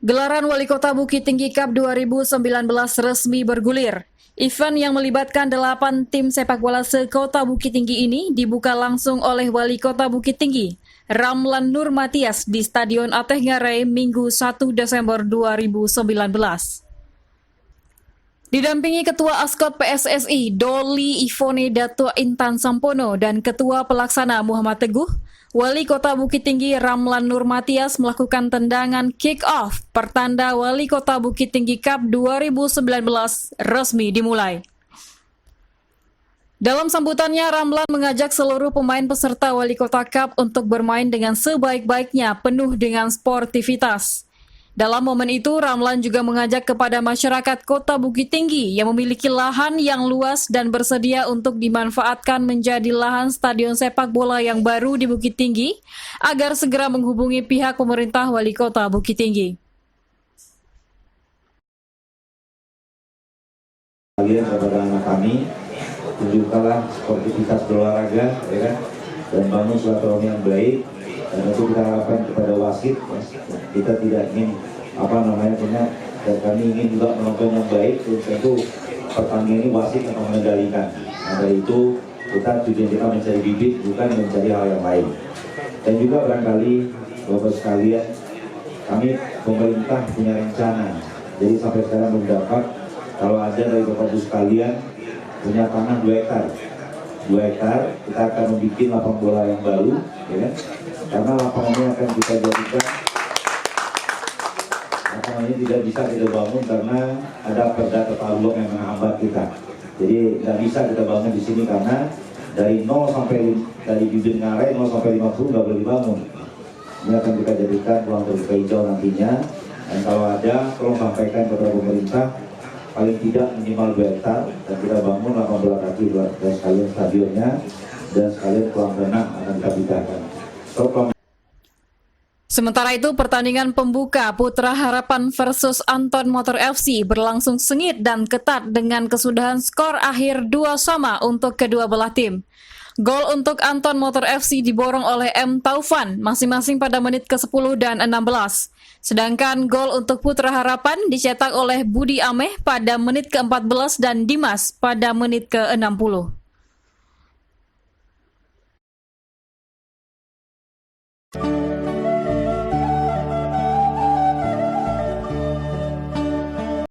Gelaran Wali Kota Bukit Tinggi Cup 2019 resmi bergulir. Event yang melibatkan 8 tim sepak bola se-Kota Bukit Tinggi ini dibuka langsung oleh Wali Kota Bukit Tinggi, Ramlan Nur Matias di Stadion Ateh Ngarai Minggu 1 Desember 2019. Didampingi Ketua Askot PSSI Doli Ivone Dato Intan Sampono dan Ketua Pelaksana Muhammad Teguh, Wali Kota Bukit Tinggi Ramlan Nur Matias melakukan tendangan kick-off pertanda Wali Kota Bukit Tinggi Cup 2019 resmi dimulai. Dalam sambutannya, Ramlan mengajak seluruh pemain peserta Wali Kota Cup untuk bermain dengan sebaik-baiknya penuh dengan sportivitas. Dalam momen itu, Ramlan juga mengajak kepada masyarakat Kota Bukit Tinggi yang memiliki lahan yang luas dan bersedia untuk dimanfaatkan menjadi lahan stadion sepak bola yang baru di Bukit Tinggi, agar segera menghubungi pihak pemerintah Wali Kota Bukit Tinggi. Kalian kepada anak kami, tunjukkanlah sportivitas berolahraga, ya kan? Dan bangun silaturahmi yang baik. Dan itu kita harapkan kepada wasit, ya. Kita tidak ingin dan kami ingin juga menonton yang baik. Tentu pertandingan ini wasit akan mengendalikan. Nah, dari itu tujuan kita mencari bibit, bukan mencari hal yang lain. Dan juga barangkali Bapak sekalian, kami pemerintah punya rencana. Jadi sampai sekarang belum dapat. Kalau ada dari Bapak Ibu sekalian punya tanah 2 hektar. 2 hektar, kita akan membuat lapangan bola yang baru, ya kan? Karena lapangannya akan kita jadikan, lapangan ini tidak bisa kita bangun karena ada perda tata ruang yang menghambat kita. Jadi tidak bisa kita bangun di sini karena dari 0 sampai dari bibir ngarai 0 sampai 50 nggak boleh dibangun. Ini akan kita jadikan ruang terbuka hijau nantinya. Dan kalau ada, tolong sampaikan kepada pemerintah paling tidak minimal 2 hektar dan kita bangun lapangan bola kaki dan sekalian stadionnya dan sekalian kolam renang akan kita pindahkan. Sementara itu, pertandingan pembuka Putra Harapan versus Anton Motor FC berlangsung sengit dan ketat dengan kesudahan skor akhir 2-2 untuk kedua belah tim. Gol untuk Anton Motor FC diborong oleh M. Taufan masing-masing pada menit ke-10 dan 16. Sedangkan gol untuk Putra Harapan dicetak oleh Budi Ameh pada menit ke-14 dan Dimas pada menit ke-60.